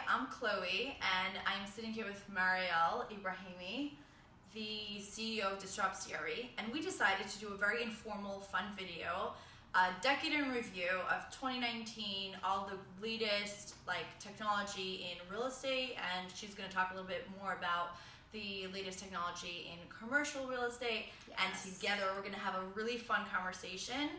I'm Chloe, and I'm sitting here with Mariel Ebrahimi, the CEO of Disrupt CRE, and we decided to do a very informal, fun video, a decade in review of 2019, all the latest technology in real estate, and she's going to talk a little bit more about the latest technology in commercial real estate. Yes. And together we're going to have a really fun conversation.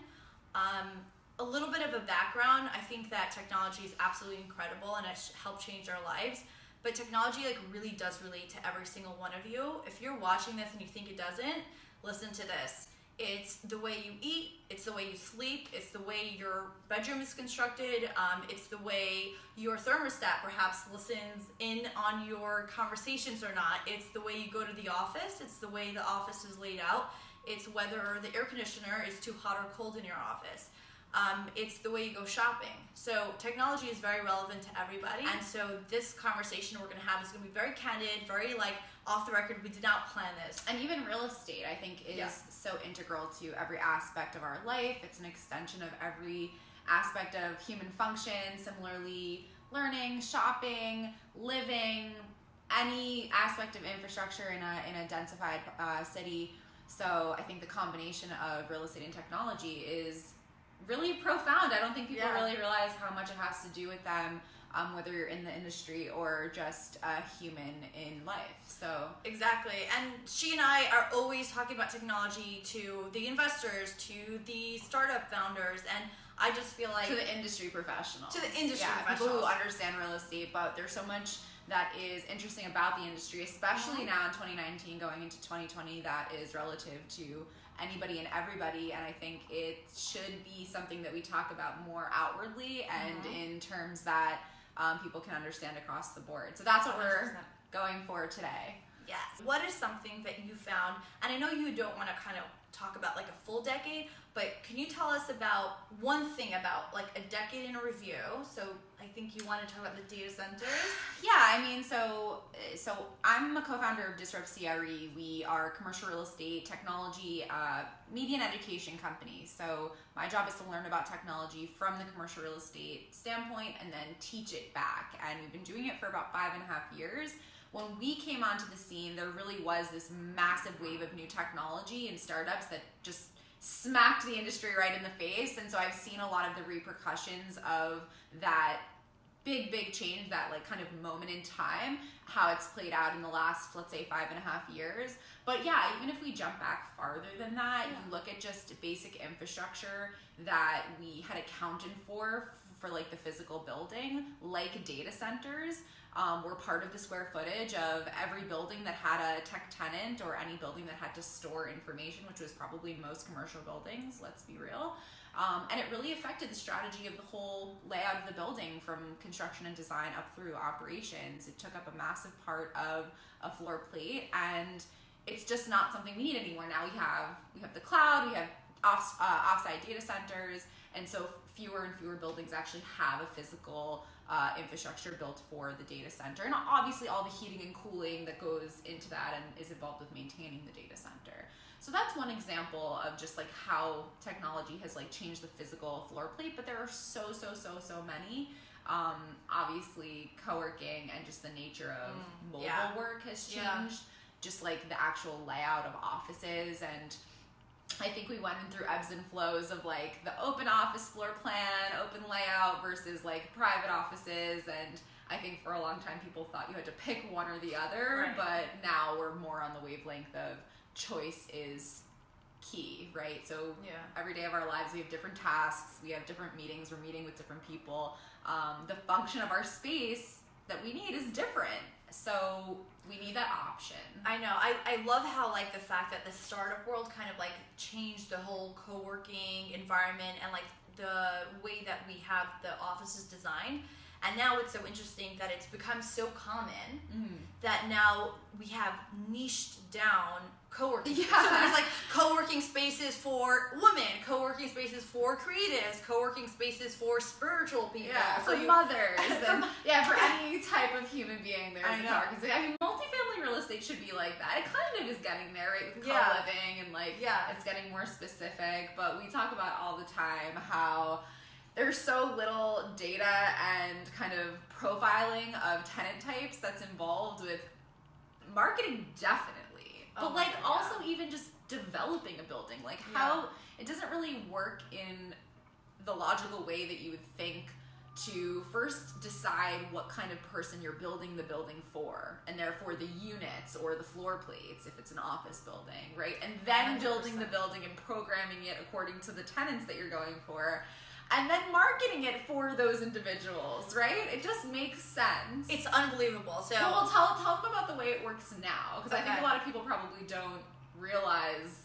A little bit of a background, I think that technology is absolutely incredible and it's helped change our lives, but technology really does relate to every single one of you. If you're watching this and you think it doesn't, listen to this. It's the way you eat, it's the way you sleep, it's the way your bedroom is constructed, it's the way your thermostat perhaps listens in on your conversations or not, it's the way you go to the office, it's the way the office is laid out, it's whether the air conditioner is too hot or cold in your office. It's the way you go shopping. So technology is very relevant to everybody. And so this conversation we're going to have is going to be very candid, very off the record. We did not plan this. And even real estate, I think, is so integral to every aspect of our life. It's an extension of every aspect of human function. Similarly, learning, shopping, living, any aspect of infrastructure in a densified city. So I think the combination of real estate and technology is really profound. I don't think people really realize how much it has to do with them, whether you're in the industry or just a human in life. So exactly. And she and I are always talking about technology to the investors, to the startup founders, and I just feel like to the industry professionals. To the industry professionals. People who understand real estate, but there's so much that is interesting about the industry, especially now in 2019 going into 2020, that is relative to anybody and everybody, and I think it should be something that we talk about more outwardly and in terms that people can understand across the board. So that's what we're going for today. Yes. What is something that you found, and I know you don't want to kind of talk about a full decade, but can you tell us about one thing about a decade in a review? So I think you want to talk about the data centers. Yeah, I mean, so I'm a co-founder of Disrupt CRE. We are a commercial real estate, technology, media and education company. So my job is to learn about technology from the commercial real estate standpoint and then teach it back. And we've been doing it for about 5.5 years. When we came onto the scene, there really was this massive wave of new technology and startups that just smacked the industry right in the face. And so I've seen a lot of the repercussions of that big change, that kind of moment in time, how it's played out in the last, let's say, 5.5 years. But yeah, even if we jump back farther than that, you look at just basic infrastructure that we had accounted for the physical building, like data centers. We're part of the square footage of every building that had a tech tenant or any building that had to store information, which was probably most commercial buildings, let's be real. And it really affected the strategy of the whole layout of the building, from construction and design up through operations. It took up a massive part of a floor plate, and it's just not something we need anymore. Now we have the cloud, we have offsite data centers, and so fewer and fewer buildings actually have a physical infrastructure built for the data center, and obviously all the heating and cooling that goes into that and is involved with maintaining the data center. So that's one example of just how technology has changed the physical floor plate, but there are so many. Obviously co-working and just the nature of mobile work has changed, just the actual layout of offices. And I think we went through ebbs and flows of the open office floor plan, open layout versus private offices. And I think for a long time people thought you had to pick one or the other, but now we're more on the wavelength of choice is key, right? So every day of our lives we have different tasks, we have different meetings, we're meeting with different people. The function of our space that we need is different. So we need that option. I know. I love how the fact that the startup world kind of changed the whole co-working environment and the way that we have the offices designed. And now it's so interesting that it's become so common that now we have niched down co-working spaces. So there's co-working spaces for women, co-working spaces for creatives, co-working spaces for spiritual people. For mothers. and, for any type of human being there's a co-working space. I mean, multifamily real estate should be like that. It kind of is getting there, right? With co-living and it's getting more specific. But we talk about all the time how there's so little data and kind of profiling of tenant types that's involved with marketing, definitely. But like also even just developing a building, like how it doesn't really work in the logical way that you would think to first decide what kind of person you're building the building for, and therefore the units or the floor plates if it's an office building, right? And then 100%. Building the building and programming it according to the tenants that you're going for, and then marketing it for those individuals, right? It just makes sense. It's unbelievable. So well, tell them about the way it works now, because I think a lot of people probably don't realize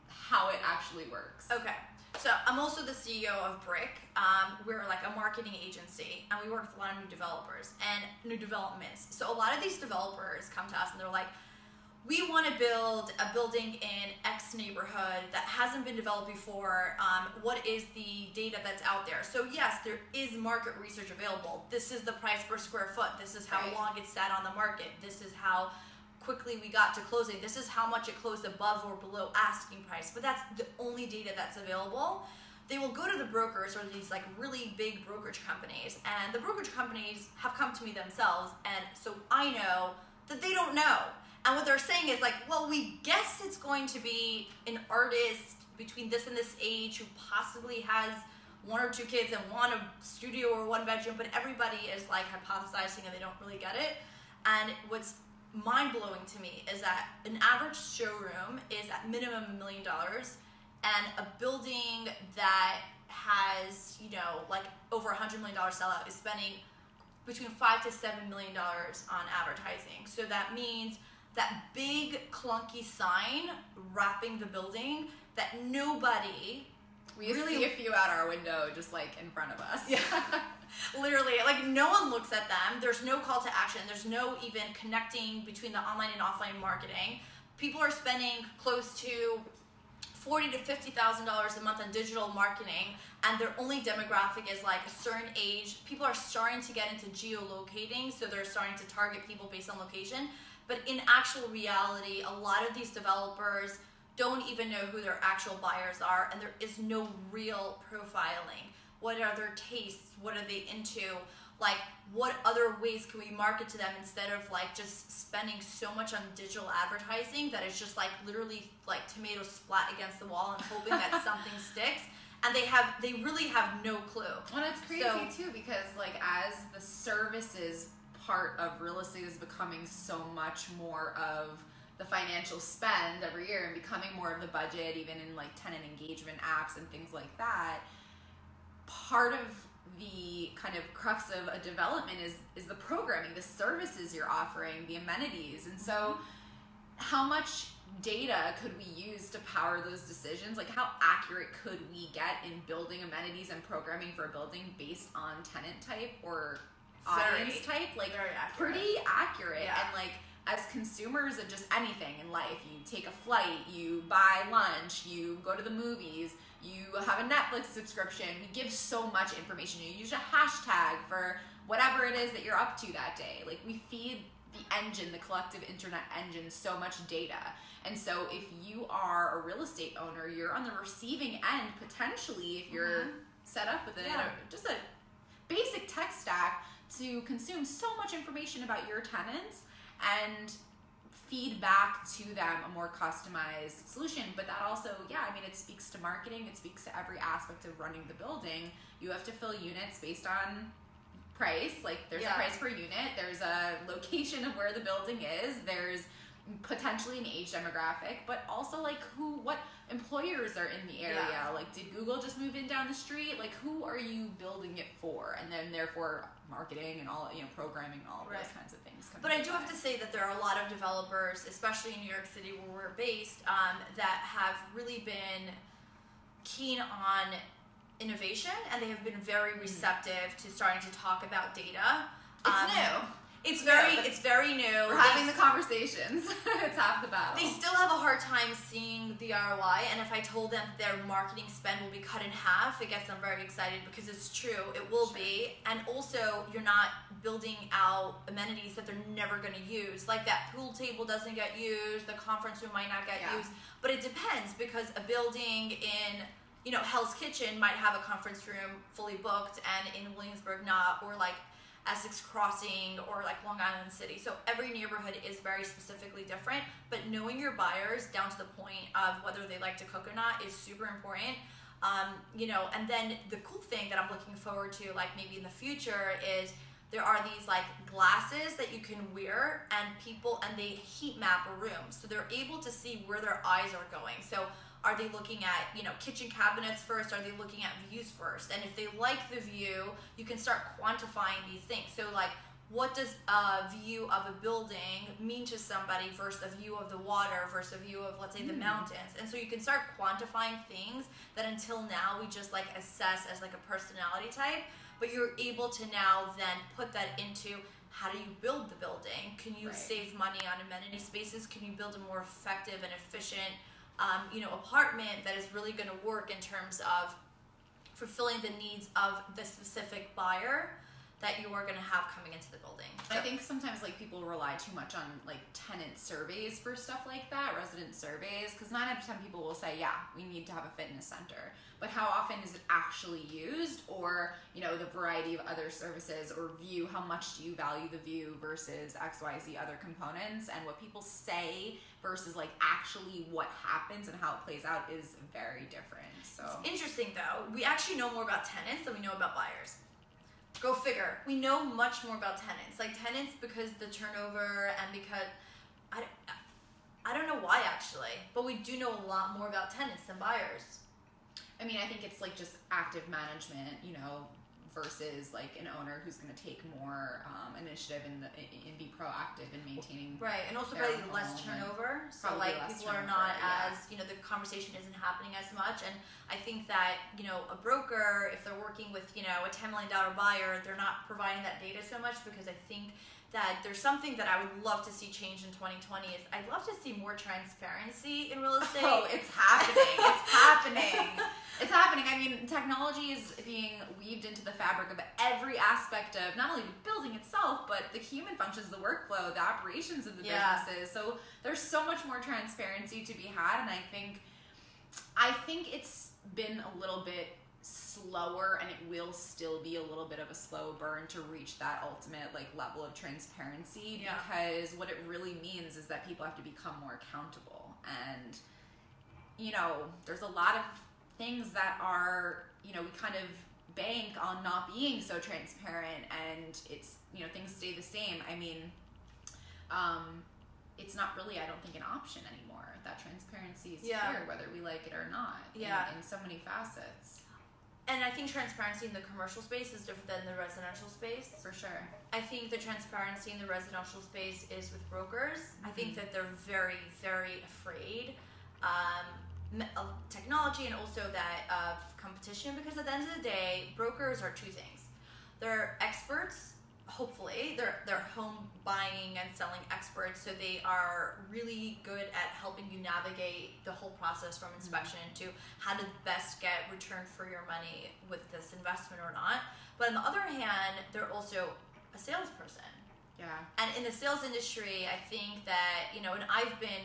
how it actually works. Okay. So I'm also the CEO of Brick. We're like a marketing agency, and we work with a lot of new developers and new developments. So a lot of these developers come to us and they're like, we want to build a building in X neighborhood that hasn't been developed before. What is the data that's out there? So yes, there is market research available. This is the price per square foot. This is how long it sat on the market. This is how quickly we got to closing. This is how much it closed above or below asking price. But that's the only data that's available. They will go to the brokers or these like really big brokerage companies, and the brokerage companies have come to me themselves, and so I know that they don't know. And what they're saying is like, well, we guess it's going to be an artist between this and this age who possibly has 1 or 2 kids and want a studio or 1 bedroom, but everybody is like hypothesizing and they don't really get it. And what's mind-blowing to me is that an average showroom is at minimum $1 million, and a building that has, you know, like over $100 million sellout is spending between $5 to $7 million on advertising. So that means that big clunky sign wrapping the building that nobody we really see a few out our window just like in front of us. Yeah. Literally, like no one looks at them. There's no call to action. There's no even connecting between the online and offline marketing. People are spending close to $40,000 to $50,000 a month on digital marketing, and their only demographic is like a certain age. People are starting to get into geolocating, so they're starting to target people based on location. But in actual reality, a lot of these developers don't even know who their actual buyers are, and there is no real profiling. What are their tastes? What are they into? Like, what other ways can we market to them instead of like just spending so much on digital advertising that it's just like literally like tomatoes splat against the wall and hoping that something sticks? And they really have no clue. Well, it's crazy too, because like as the services part of real estate is becoming so much more of the financial spend every year and becoming more of the budget, even in like tenant engagement apps and things like that, part of the kind of crux of a development is the programming, the services you're offering, the amenities. And so how much data could we use to power those decisions? Like how accurate could we get in building amenities and programming for a building based on tenant type or audience type? Like very accurate. Pretty accurate. Yeah. And like as consumers of just anything in life, you take a flight, you buy lunch, you go to the movies, you have a Netflix subscription, we give so much information. You use a hashtag for whatever it is that you're up to that day. Like we feed the engine, the collective internet engine, so much data. And so if you are a real estate owner, you're on the receiving end potentially if you're set up with just a basic tech stack to consume so much information about your tenants and feed back to them a more customized solution. But that also, it speaks to marketing, it speaks to every aspect of running the building. You have to fill units based on price, like there's a price per unit, there's a location of where the building is, there's potentially an age demographic, but also like what employers are in the area. Like did Google just move in down the street? Like who are you building it for? And then therefore marketing and all, programming and all of those kinds of things. But I do have to say that there are a lot of developers, especially in New York City where we're based, that have really been keen on innovation, and they have been very receptive to starting to talk about data. It's new. It's very new. We're having the conversations. It's half the battle. They still have a hard time seeing the ROI, and if I told them their marketing spend will be cut in half, it gets them very excited because it's true. It will be. And also, you're not building out amenities that they're never going to use. Like that pool table doesn't get used, the conference room might not get used. But it depends, because a building in Hell's Kitchen might have a conference room fully booked, and in Williamsburg not, or like Essex Crossing, or like Long Island City. So every neighborhood is very specifically different, but knowing your buyers down to the point of whether they like to cook or not is super important. And then the cool thing that I'm looking forward to, like maybe in the future, is there are these like glasses that you can wear, and they heat map a room, so they're able to see where their eyes are going. So are they looking at kitchen cabinets first? Are they looking at views first? And if they like the view, you can start quantifying these things. So like, what does a view of a building mean to somebody versus a view of the water versus a view of, let's say, the mountains? And so you can start quantifying things that until now we just like assess as like a personality type, but you're able to now then put that into how do you build the building? Can you save money on amenity spaces? Can you build a more effective and efficient apartment that is really going to work in terms of fulfilling the needs of the specific buyer that you are going to have coming into the building. I think sometimes like people rely too much on like tenant surveys for stuff like that, resident surveys, because 9 out of 10 people will say, yeah, we need to have a fitness center. But how often is it actually used? Or, the variety of other services or view, how much do you value the view versus XYZ other components? And what people say versus like actually what happens and how it plays out is very different. So it's interesting though. We actually know more about tenants than we know about buyers. Go figure. We know much more about tenants. Like tenants, because the turnover and because I don't know why actually, but we do know a lot more about tenants than buyers. I mean, I think it's like just active management, versus like an owner who's going to take more initiative and be proactive in maintaining. Right, and also probably less turnover. So like people are not as the conversation isn't happening as much. And I think that a broker, if they're working with a $10 million buyer, they're not providing that data so much, because I think that there's something that I would love to see change in 2020 is I'd love to see more transparency in real estate. Oh, it's happening. It's happening. It's happening. I mean, technology is being weaved into the fabric of every aspect of not only the building itself, but the human functions, the workflow, the operations of the businesses. So there's so much more transparency to be had, and I think it's been a little bit slower, and it will still be a little bit of a slow burn to reach that ultimate like level of transparency, because what it really means is that people have to become more accountable. And there's a lot of things that are we kind of bank on not being so transparent, and it's things stay the same. I mean, it's not really, I don't think, an option anymore. That transparency is here whether we like it or not, in so many facets. And I think transparency in the commercial space is different than the residential space. For sure. I think the transparency in the residential space is with brokers. I think that they're very, very afraid of technology, and also that of competition, because at the end of the day, brokers are two things. They're experts, hopefully. They're home buying and selling experts, so they are really good at helping you navigate the whole process from inspection to how to best get return for your money with this investment or not. But on the other hand, they're also a salesperson. Yeah. And in the sales industry, I think that, and I've been,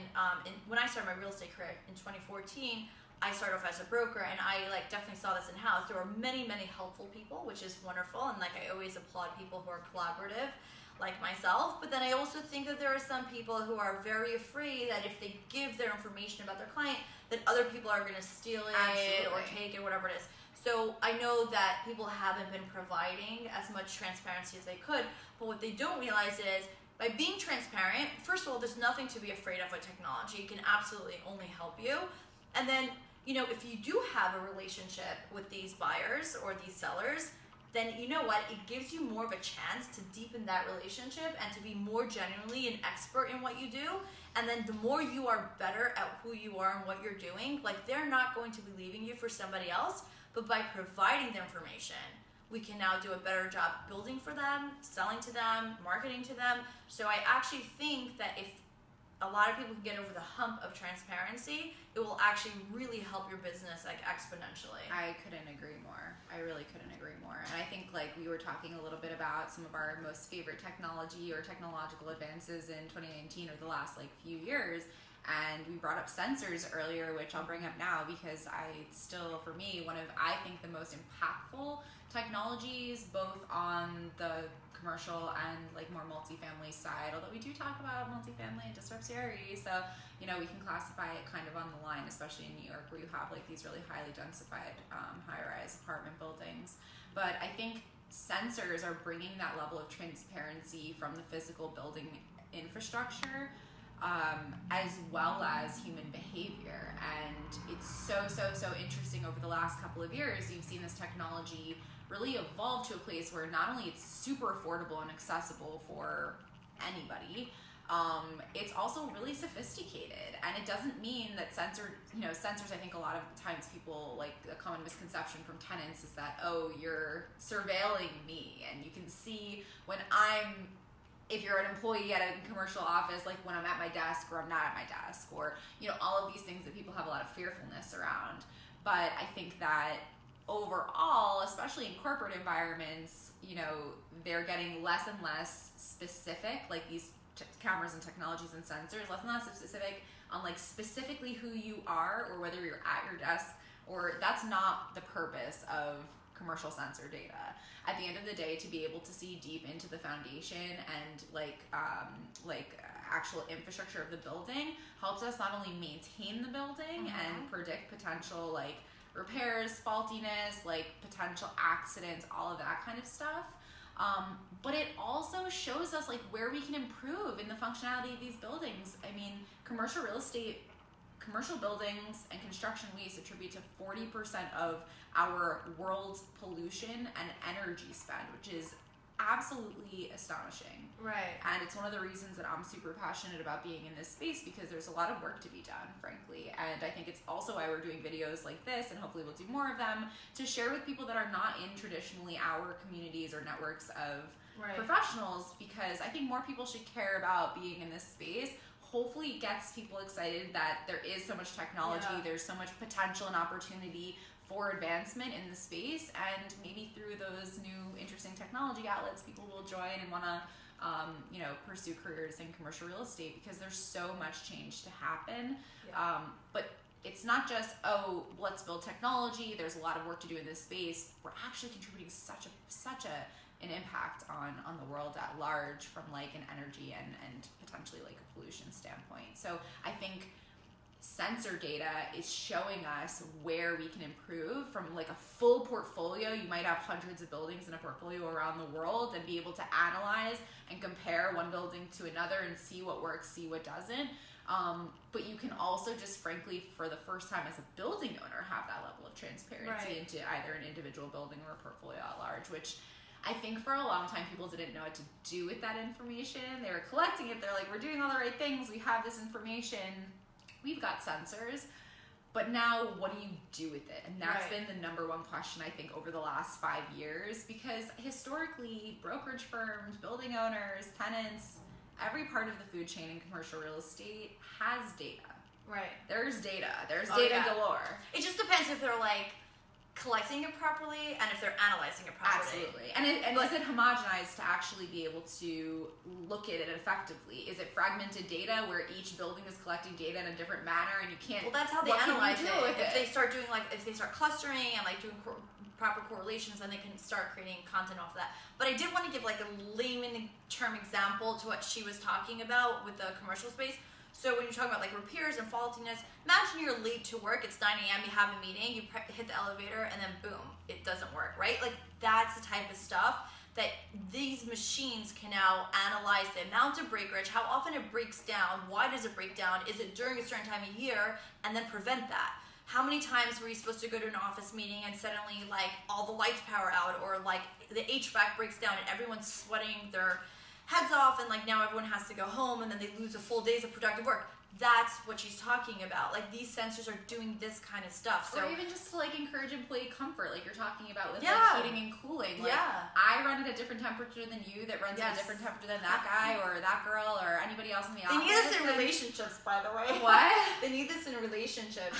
when I started my real estate career in 2014, I started off as a broker, and I definitely saw this in-house. There were many, many helpful people, which is wonderful, and I always applaud people who are collaborative, like myself. But then I also think that there are some people who are very afraid that if they give their information about their client, that other people are going to steal it or take it, whatever it is. So I know that people haven't been providing as much transparency as they could, but what they don't realize is by being transparent, first of all, there's nothing to be afraid of with technology. It can absolutely only help you. And then, if you do have a relationship with these buyers or these sellers, then you know what? It gives you more of a chance to deepen that relationship and to be more genuinely an expert in what you do. And then the more you are better at who you are and what you're doing, they're not going to be leaving you for somebody else, but by providing the information, we can now do a better job building for them, selling to them, marketing to them. So I actually think that if a lot of people can get over the hump of transparency, it will actually really help your business exponentially. I couldn't agree more. I really couldn't agree more. And I think we were talking a little bit about some of our most favorite technology or technological advances in 2019 or the last few years. And we brought up sensors earlier, which I'll bring up now because for me, one of, I think, the most impactful technologies, both on the commercial and like more multifamily side, although we do talk about multifamily and disrupt CRE, so we can classify it kind of on the line, especially in New York where you have like these really highly densified high-rise apartment buildings. But I think sensors are bringing that level of transparency from the physical building infrastructure as well as human behavior. And it's so interesting over the last couple of years. You've seen this technology really evolve to a place where not only it's super affordable and accessible for anybody, it's also really sophisticated. And it doesn't mean that sensors, I think a lot of times people, like a common misconception from tenants is that, oh, you're surveilling me and you can see if you're an employee at a commercial office, like when I'm at my desk or I'm not at my desk, or, all of these things that people have a lot of fearfulness around. But I think that overall, especially in corporate environments, they're getting less and less specific, like these cameras and technologies and sensors, less and less specific on like specifically who you are or whether you're at your desk, or that's not the purpose of commercial sensor data. At the end of the day, to be able to see deep into the foundation and actual infrastructure of the building helps us not only maintain the building and predict potential like repairs, faultiness, like potential accidents, all of that kind of stuff. But it also shows us like where we can improve in the functionality of these buildings. I mean, commercial real estate, commercial buildings and construction waste attribute to 40% of our world's pollution and energy spend, which is absolutely astonishing. Right. And it's one of the reasons that I'm super passionate about being in this space, because there's a lot of work to be done, frankly. And I think it's also why we're doing videos like this, and hopefully we'll do more of them, to share with people that are not in traditionally our communities or networks of professionals, because I think more people should care about being in this space. Hopefully it gets people excited that there is so much technology, there's so much potential and opportunity for advancement in the space, and maybe through those new interesting technology outlets, people will join and want to pursue careers in commercial real estate, because there's so much change to happen. But it's not just, oh, let's build technology, there's a lot of work to do in this space. We're actually contributing such an impact on the world at large from like an energy and potentially like a pollution standpoint. So I think sensor data is showing us where we can improve from like a full portfolio. You might have hundreds of buildings in a portfolio around the world and be able to analyze and compare one building to another and see what works, see what doesn't. But you can also just frankly, for the first time as a building owner, have that level of transparency into either an individual building or a portfolio at large, which I think for a long time people didn't know what to do with that information. They were collecting it. They're like, we're doing all the right things. We have this information. We've got sensors. But now what do you do with it? And that's been the number one question, I think, over the last 5 years. Because historically, brokerage firms, building owners, tenants, every part of the food chain in commercial real estate has data. Right. There's data. There's data galore. It just depends if they're like collecting it properly and if they're analyzing it properly. Absolutely. And is it homogenized to actually be able to look at it effectively? Is it fragmented data where each building is collecting data in a different manner and you can't... Well, that's how they analyze it. If they start doing if they start clustering and like doing proper correlations, then they can start creating content off of that. But I did want to give like a layman term example to what she was talking about with the commercial space. So when you're talking about like repairs and faultiness, imagine you're late to work, it's 9 a.m., you have a meeting, you hit the elevator, and then boom, it doesn't work, right? Like that's the type of stuff that these machines can now analyze the amount of breakage, how often it breaks down, why does it break down, is it during a certain time of year, and then prevent that. How many times were you supposed to go to an office meeting and suddenly like all the lights power out, or like the HVAC breaks down and everyone's sweating their heads off, and like now everyone has to go home and then they lose a full days of productive work. That's what she's talking about. Like these sensors are doing this kind of stuff. So, or even just to like encourage employee comfort, like you're talking about with like heating and cooling. Like I run at a different temperature than you, that runs at a different temperature than that guy or that girl or anybody else in the office. They need this in relationships, by the way. What? They need this in relationships.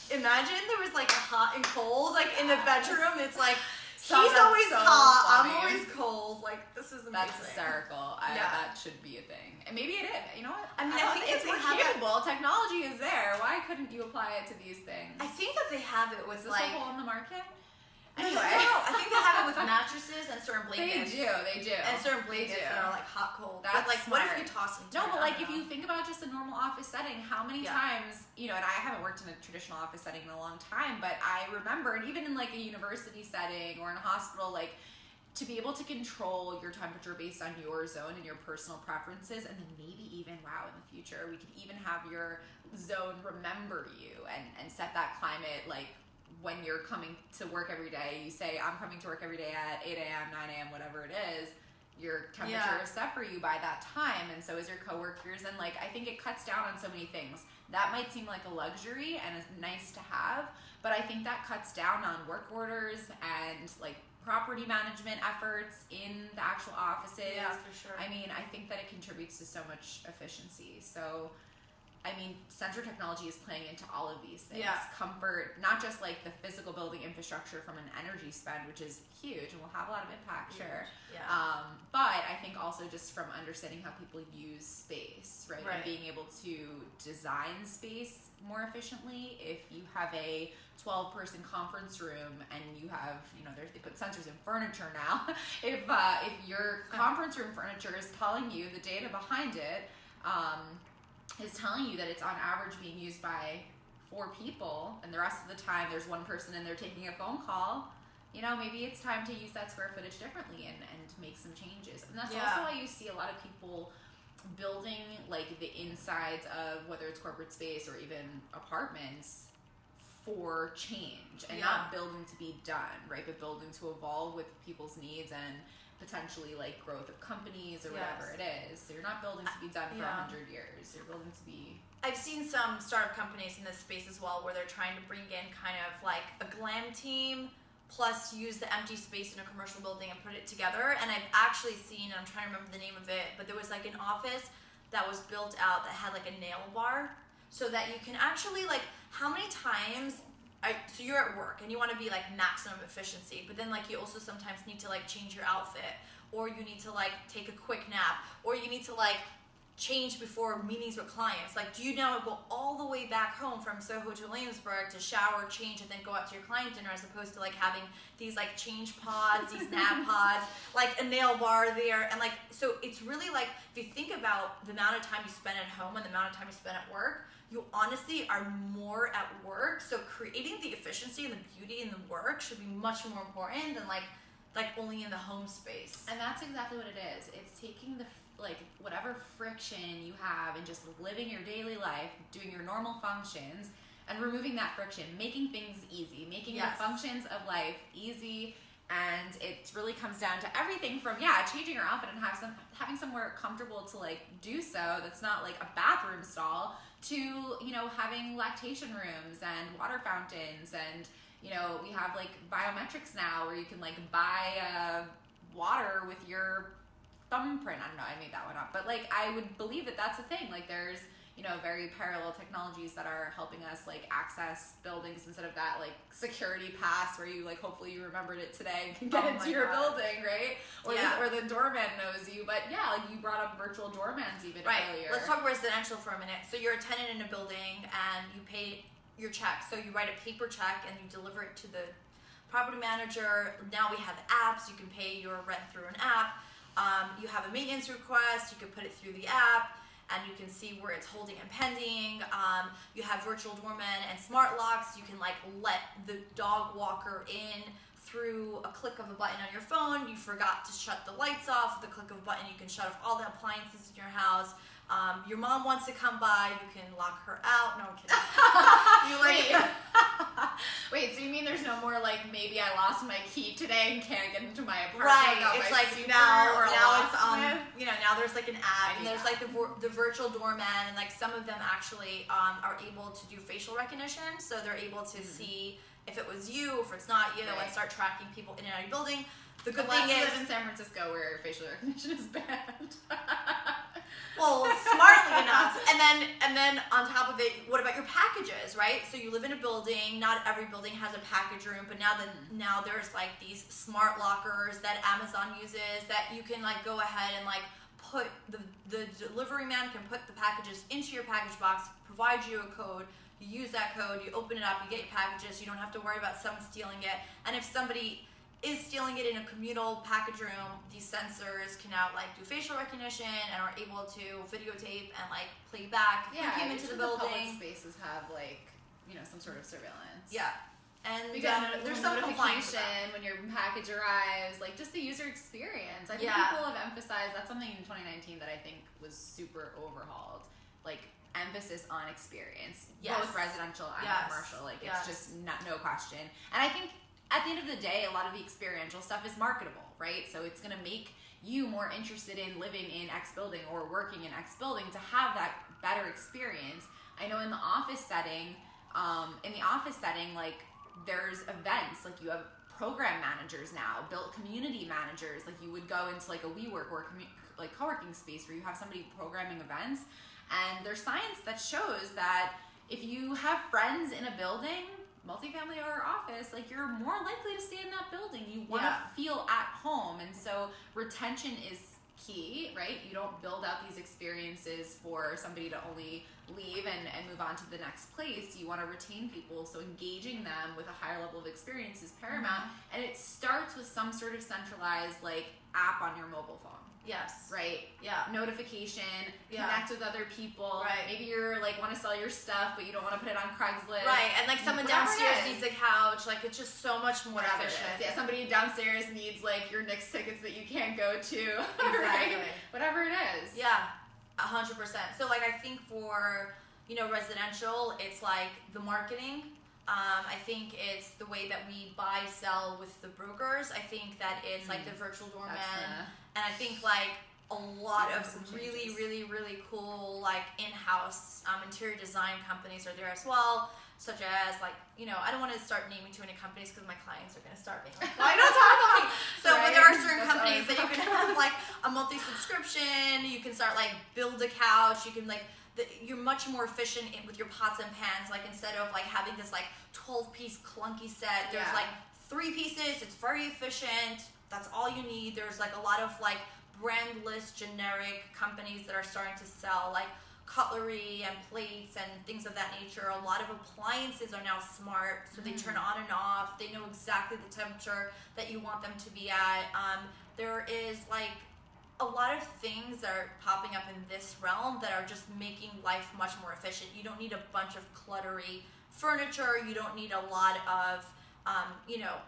Imagine there was like a hot and cold, like in the bedroom. It's like He's always so hot. funny. I'm always cold. Like, this is amazing. That's hysterical. That should be a thing. And maybe it is. You know what? I mean, I think it's more capable. Technology is there. Why couldn't you apply it to these things? I think that they have it with, is this a hole in the market? Anyway. No, I think they have it with mattresses and certain blankets. They do. And certain blankets that are like hot, cold. That's but like, smart. what if you toss them? No, but like if you think about just a normal office setting, how many times, you know, and I haven't worked in a traditional office setting in a long time, but I remember, and even in like a university setting or in a hospital, like to be able to control your temperature based on your zone and your personal preferences, and then maybe even, wow, in the future, we could even have your zone remember you and set that climate, like when you're coming to work every day, you say, I'm coming to work every day at 8 a.m., 9 a.m., whatever it is, your temperature is set for you by that time, and so is your coworkers, and like, I think it cuts down on so many things. That might seem like a luxury and is nice to have, but I think that cuts down on work orders and like property management efforts in the actual offices. Yeah, for sure. I mean, I think that it contributes to so much efficiency. So, I mean, sensor technology is playing into all of these things. Yeah. Comfort, not just like the physical building infrastructure from an energy spend, which is huge and will have a lot of impact, sure. Yeah. But I think also just from understanding how people use space, right? And being able to design space more efficiently. If you have a 12-person conference room and you have, you know, they put sensors in furniture now. If your conference room furniture is telling you the data behind it, is telling you that it's on average being used by 4 people, and the rest of the time there's one person in there taking a phone call, you know, maybe it's time to use that square footage differently and make some changes. And that's also why you see a lot of people building like the insides of whether it's corporate space or even apartments for change and not building to be done, right? But building to evolve with people's needs and potentially like growth of companies or whatever it is. So you're not building to be done for 100 years. You're building to be... I've seen some startup companies in this space as well where they're trying to bring in kind of like a glam team plus use the empty space in a commercial building and put it together. And I've actually seen, and I'm trying to remember the name of it, but there was like an office that was built out that had like a nail bar so that you can actually like, how many times... so you're at work and you want to be like maximum efficiency, but then like you also sometimes need to like change your outfit, or you need to like take a quick nap, or you need to like change before meetings with clients. Like, do you now go all the way back home from Soho to Williamsburg to shower, change, and then go out to your client dinner, as opposed to like having these like change pods, these nap pods, like a nail bar there, and like, so it's really like, if you think about the amount of time you spend at home and the amount of time you spend at work, you honestly are more at work. So creating the efficiency and the beauty in the work should be much more important than like only in the home space. And that's exactly what it is. It's taking the like whatever friction you have and just living your daily life, doing your normal functions, and removing that friction, making things easy, making the functions of life easy. And it really comes down to everything from changing your outfit and having somewhere comfortable to like do so that's not like a bathroom stall, to, you know, having lactation rooms and water fountains, and, you know, we have like biometrics now where you can like buy water with your thumbprint. I don't know, I made that one up, but like I would believe that that's a thing. Like there's, you know, very parallel technologies that are helping us like access buildings instead of that like security pass where you like hopefully you remembered it today and can get into your building, right? Or the doorman knows you. But like you brought up virtual doormans even earlier. Let's talk residential for a minute. So you're a tenant in a building and you pay your check. So you write a paper check and you deliver it to the property manager. Now we have apps. You can pay your rent through an app. You have a maintenance request. You can put it through the app, and you can see where it's holding and pending. You have virtual doormen and smart locks. You can like let the dog walker in through a click of a button on your phone. You forgot to shut the lights off. With the click of a button, you can shut off all the appliances in your house. Your mom wants to come by. You can lock her out. No, I'm kidding. You like... Wait, so you mean there's no more like, maybe I lost my key today and can't get into my apartment? Right, it's like now it's you know, now there's like an app, and there's like the virtual doorman, and like some of them actually are able to do facial recognition, so they're able to see if it was you, if it's not you, and start tracking people in and out of your building. The good thing is, live in San Francisco where facial recognition is banned. Well, smartly enough. And then on top of it, what about your packages, right? So you live in a building, not every building has a package room, but now there's like these smart lockers that Amazon uses that you can like go ahead and like put the delivery man can put the packages into your package box, provide you a code, you use that code, you open it up, you get your packages, you don't have to worry about someone stealing it. And if somebody is stealing it in a communal package room, these sensors can now like do facial recognition and are able to videotape and like play back who came into the building. Public spaces have like, some sort of surveillance. Yeah. And there's some notification when your package arrives, like just the user experience. I think people have emphasized, that's something in 2019 that I think was super overhauled. Like emphasis on experience, both residential and commercial. Like it's just no question. And I think at the end of the day, a lot of the experiential stuff is marketable, right? So it's going to make you more interested in living in X building or working in X building to have that better experience. I know in the office setting, like there's events, like you have program managers now, built community managers, like you would go into like a WeWork or like co-working space where you have somebody programming events. And there's science that shows that if you have friends in a building, multifamily or office, like you're more likely to stay in that building. You want to feel at home. And so retention is key, right? You don't build out these experiences for somebody to only leave and move on to the next place. You want to retain people. So engaging them with a higher level of experience is paramount. And it starts with some sort of centralized like app on your mobile phone. Yes. Right? Yeah. Notification, connect with other people. Right. Maybe you're like want to sell your stuff, but you don't want to put it on Craigslist. Right. And like someone downstairs needs a couch. Like it's just so much more efficient. Yeah. Somebody downstairs needs like your Knicks tickets that you can't go to. Exactly. Right? Whatever it is. Yeah. 100%. So like I think for, residential, it's like the marketing. I think it's the way that we buy, sell with the brokers. I think that it's like the virtual doorman. And I think like a lot of really, really, really cool like in-house interior design companies are there as well, such as like, I don't want to start naming too many companies because my clients are going to start being like, why don't talk about me? So but there are certain companies that you can have like a monthly subscription, you can start like build a couch, you can like, you're much more efficient with your pots and pans. Like instead of like having this like 12-piece clunky set, there's like 3 pieces. It's very efficient. That's all you need. There's like a lot of like brandless generic companies that are starting to sell like cutlery and plates and things of that nature. A lot of appliances are now smart, so they turn on and off. They know exactly the temperature that you want them to be at. There is like a lot of things that are popping up in this realm that are just making life much more efficient. You don't need a bunch of cluttery furniture. You don't need a lot of,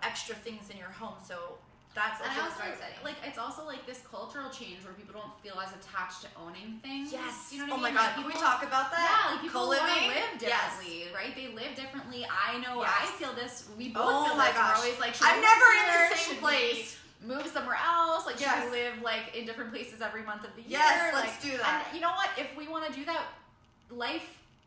extra things in your home. So that's also very exciting. Like it's also like this cultural change where people don't feel as attached to owning things. Yes. You know what I mean? Oh my God. Can we talk about that? Yeah. Like people want to co-living. live differently, right? They live differently. I know. Yes. I feel this. We both feel this. Gosh. We're always like, I'm never in the same place. Move somewhere else, like should we live like in different places every month of the year? Yes, let's do that. And you know what? If we want to do that,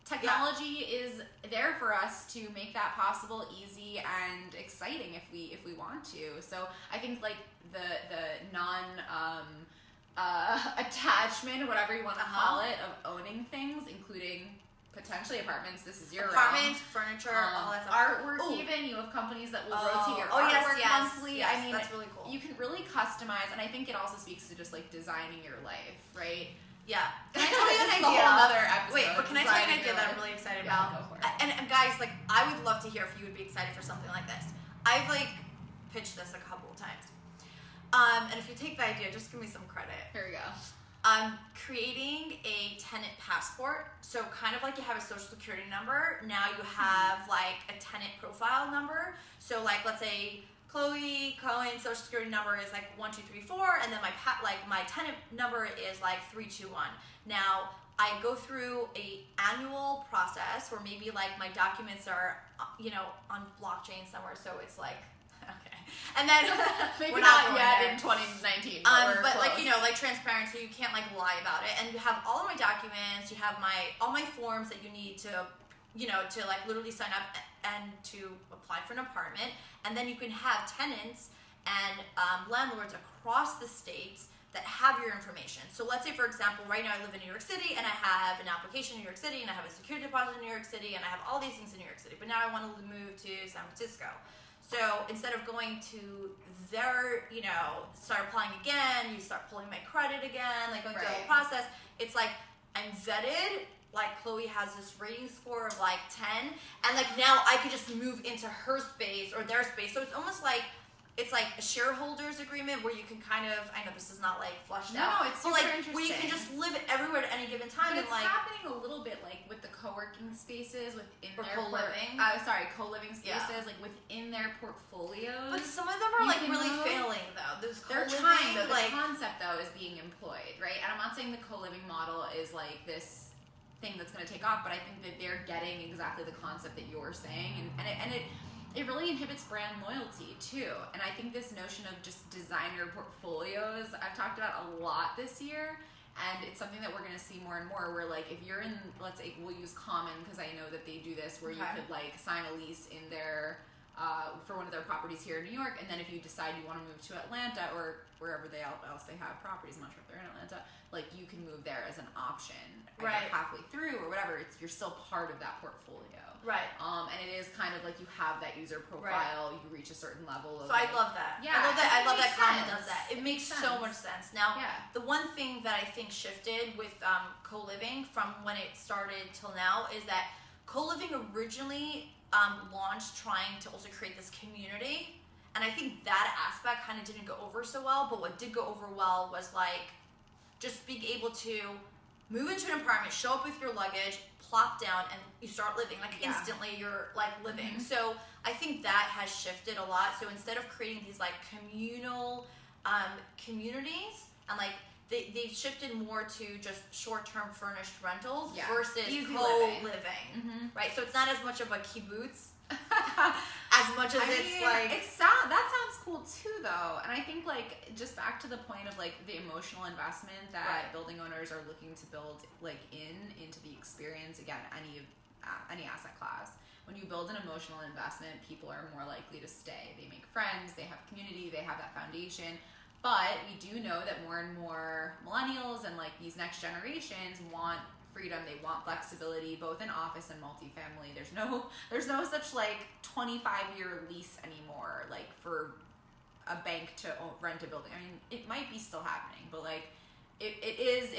technology is there for us to make that possible, easy and exciting if we want to. So I think like the non attachment, whatever you want to call it, of owning things, including potentially apartments. This is your apartments, furniture, all that stuff. Artwork. Even you have companies that will rotate your artwork monthly. Yes, I mean, that's really cool. You can really customize, and I think it also speaks to just like designing your life, right? Yeah. Can I tell you an idea? Another episode. Wait, but can I tell you an idea that I'm really excited about? Go for it. And guys, like, I would love to hear if you would be excited for something like this. I've like pitched this a couple of times. And if you take the idea, just give me some credit. Here we go. Creating a tenant passport. So kind of like you have a social security number, now you have like a tenant profile number. So like let's say Chloe Cohen social security number is like 1234, and then my tenant number is like 321. Now I go through a annual process where maybe like my documents are on blockchain somewhere, so it's like okay. And then maybe not yet in 2019. But like like transparent, so you can't like lie about it. And you have all of my documents. You have all my forms that you need to to like literally sign up and to apply for an apartment. And then you can have tenants and landlords across the states that have your information. So let's say, for example, right now I live in New York City and I have an application in New York City and I have a security deposit in New York City and I have all these things in New York City, but now I want to move to San Francisco. So instead of going to their, start applying again, you start pulling my credit again, like going through the whole process. It's like, I'm vetted, like Chloe has this rating score of like 10, and like now I could just move into her space or their space. So it's almost like, it's like a shareholders agreement where you can kind of, I know this is not like fleshed out. No, it's super interesting. Where you can just live everywhere at any given time. But it's like happening a little bit like with the co-working spaces within their co-living. Co-living spaces, like within their portfolios. But some of them are like really failing though. They're trying, though. The concept though is being employed, right? And I'm not saying the co-living model is like this thing that's going to take off, but I think that they're getting exactly the concept that you're saying, and it really inhibits brand loyalty too. And I think this notion of just designer portfolios, I've talked about a lot this year, and it's something that we're going to see more and more, where like if you're in, let's say we'll use Common because I know that they do this, where you could like sign a lease in their for one of their properties here in New York, and then if you decide you want to move to Atlanta or wherever else they have properties, I'm not sure if they're in Atlanta, like you can move there as an option, right? Halfway through or whatever. You're still part of that portfolio. Right. And it is kind of like you have that user profile, you reach a certain level of. So I love that. Yeah. I love that Common does that. It makes so much sense. Now, the one thing that I think shifted with co-living from when it started till now is that co-living originally launched trying to also create this community. And I think that aspect kind of didn't go over so well. But what did go over well was like just being able to move into an apartment, show up with your luggage, plop down, and you start living. Like instantly you're like living. So I think that has shifted a lot. So instead of creating these like communal communities, and like they've shifted more to just short-term furnished rentals versus co-living, right? So it's not as much of a kibbutz as much as that sounds cool too, though. And I think like just back to the point of like the emotional investment that building owners are looking to build like into the experience. Again, any asset class, when you build an emotional investment, people are more likely to stay. They make friends, they have community, they have that foundation. But we do know that more and more millennials and like these next generations want freedom. They want flexibility, both in office and multifamily. There's no such like 25-year lease anymore, like for a bank to rent a building. I mean, it might be still happening, but like if it is,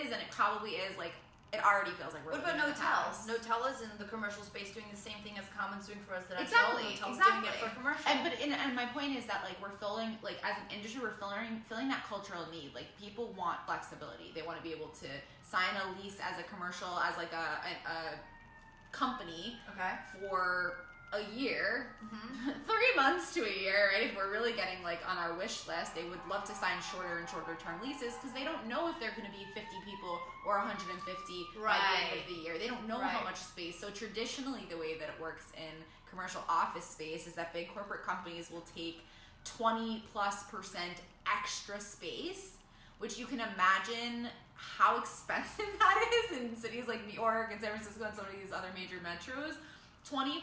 and it probably is, like it already feels like we're. What about Notels? Notel is in the commercial space doing the same thing as Common's doing for residential. Exactly. Doing it for commercial. And my point is that like we're filling, like as an industry, we're filling that cultural need. Like people want flexibility. They want to be able to sign a lease as a commercial, as like a company for a year, 3 months to a year, right? If we're really getting like on our wish list, they would love to sign shorter and shorter term leases because they don't know if they're going to be 50 people or 150 by the end of the year. They don't know how much space. So traditionally, the way that it works in commercial office space is that big corporate companies will take 20+% extra space, which you can imagine how expensive that is in cities like New York and San Francisco and some of these other major metros. 20+%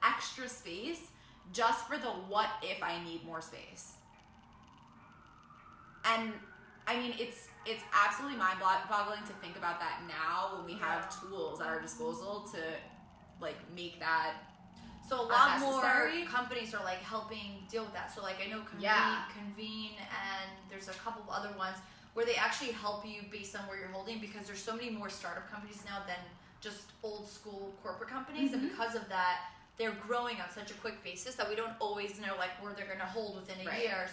extra space just for the what if I need more space. And I mean, it's absolutely mind-boggling to think about that now when we have tools at our disposal to like make that. So a lot more companies are like helping deal with that. So like I know Convene, and there's a couple of other ones where they actually help you based on where you're holding, because there's so many more startup companies now than just old school corporate companies, and because of that, they're growing on such a quick basis that we don't always know like where they're going to hold within a year.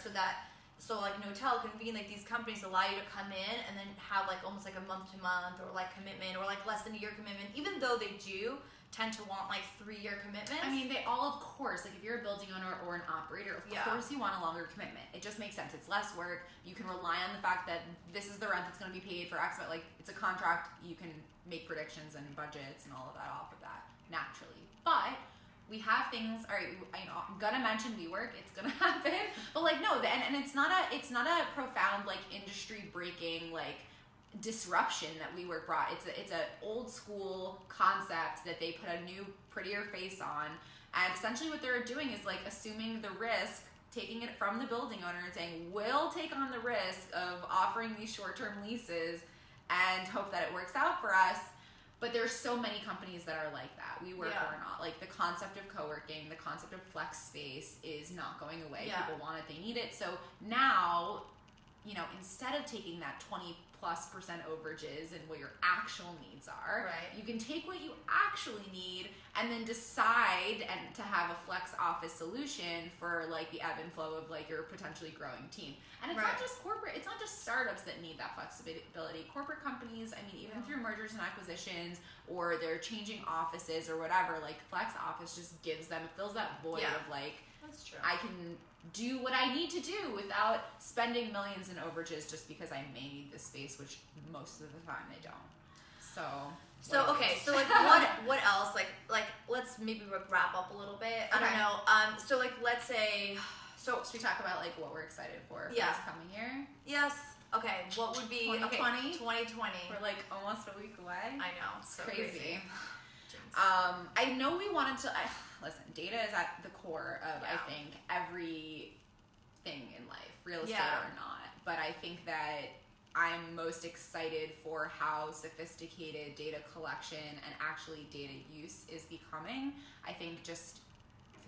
So like Notel, Convene, like these companies allow you to come in and then have like almost like a month to month or like commitment or like less than a year commitment, even though they do tend to want like 3-year commitments. I mean, they all, of course, like if you're a building owner or an operator, of course you want a longer commitment. It just makes sense. It's less work. You can rely on the fact that this is the rent that's going to be paid for X amount. Like it's a contract. You can make predictions and budgets and all of that off of that naturally. But we have things. All right, I'm gonna mention WeWork. It's gonna happen. But like no, and it's not a profound like industry breaking like disruption that WeWork brought. It's a old school concept that they put a new, prettier face on, and essentially what they're doing is like assuming the risk taking it from the building owner and saying, we'll take on the risk of offering these short-term leases and hope that it works out for us. But there's so many companies that are like that. We work or not. Like the concept of co-working, the concept of flex space is not going away. People want it, they need it. So now, you know, instead of taking that 20+% overages and what your actual needs are, you can take what you actually need and then decide and to have a flex office solution for like the ebb and flow of like your potentially growing team. And it's not just corporate, it's not just startups that need that flexibility. Corporate companies, I mean, even through mergers and acquisitions, or they're changing offices or whatever, like flex office just gives them, it fills that void of like, that's true. I can do what I need to do without spending millions in overages just because I may need this space, which most of the time they don't. So okay, so like what else? Like let's maybe wrap up a little bit. I don't know. So like let's say, so should we talk about like what we're excited for this coming year? Yes. Okay. What would be 2020? 2020. We're like almost a week away. I know. It's so crazy. I know we wanted to. Listen, data is at the core of I think everything in life, real estate or not. But I think that I'm most excited for how sophisticated data collection and actually data use is becoming. I think just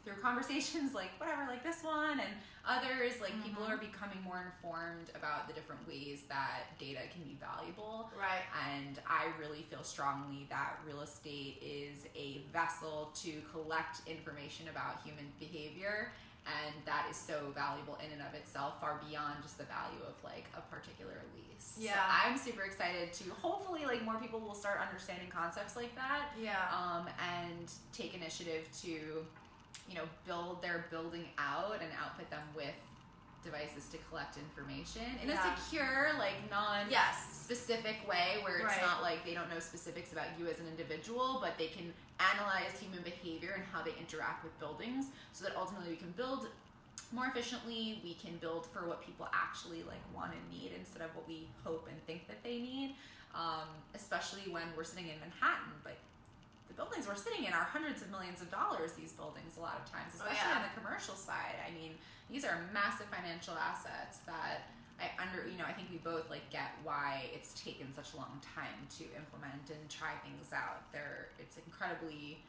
through conversations like whatever, like this one and others, like people are becoming more informed about the different ways that data can be valuable. Right. And I really feel strongly that real estate is a vessel to collect information about human behavior. And that is so valuable in and of itself, far beyond just the value of like a particular lease. Yeah. So I'm super excited to hopefully like more people will start understanding concepts like that. Yeah. And take initiative to, you know, build their building out and outfit them with devices to collect information in a secure, like non-specific way where it's not like they don't know specifics about you as an individual, but they can analyze human behavior and how they interact with buildings so that ultimately we can build more efficiently, we can build for what people actually like want and need instead of what we hope and think that they need, especially when we're sitting in Manhattan, but the buildings we're sitting in are hundreds of millions of dollars, these buildings a lot of times, especially on the commercial side. I mean, these are massive financial assets that I think we both like get why it's taken such a long time to implement and try things out. It's incredibly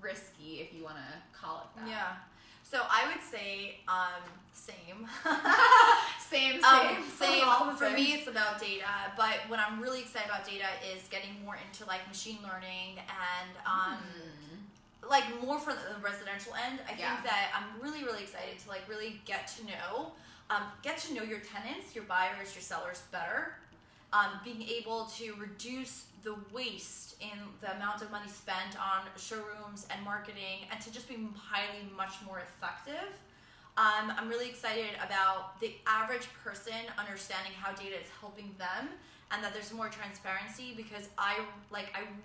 risky if you want to call it that. Yeah. So I would say same. Same. For me, it's about data. But what I'm really excited about data is getting more into like machine learning and like more for the residential end. I think that I'm really, really excited to like really get to know your tenants, your buyers, your sellers better. Being able to reduce the waste in the amount of money spent on showrooms and marketing, and to just be much more effective. I'm really excited about the average person understanding how data is helping them, and that there's more transparency, because I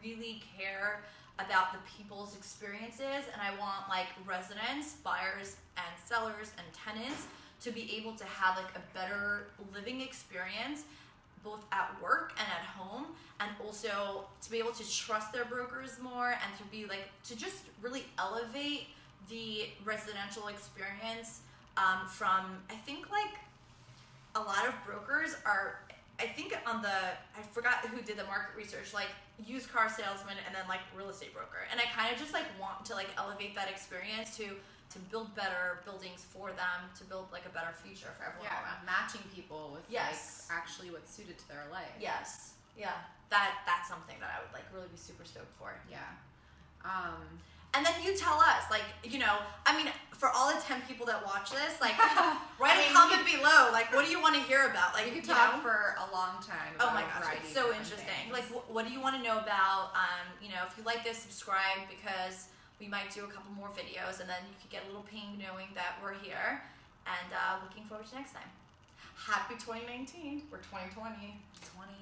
really care about the people's experiences, and I want like residents, buyers, and sellers and tenants to be able to have like a better living experience both at work and at home, and also to be able to trust their brokers more, and to be like to just really elevate the residential experience from, I think like a lot of brokers are, I forgot who did the market research, like used car salesman and then like real estate broker, and I kind of just like want to like elevate that experience to build better buildings for them, to build like a better future for everyone around. Matching people with like actually what's suited to their life. Yes. Yeah. That's something that I would like really be super stoked for. Yeah. And then you tell us, like, you know, I mean, for all the 10 people that watch this, like, write a comment below. Like, what do you want to hear about? Like, you could talk for a long time. Oh my gosh, it's so interesting. Like, what do you want to know about? You know, if you like this, subscribe, because we might do a couple more videos, and then you could get a little ping knowing that we're here. And looking forward to next time. Happy 2019. We're 2020. 2020.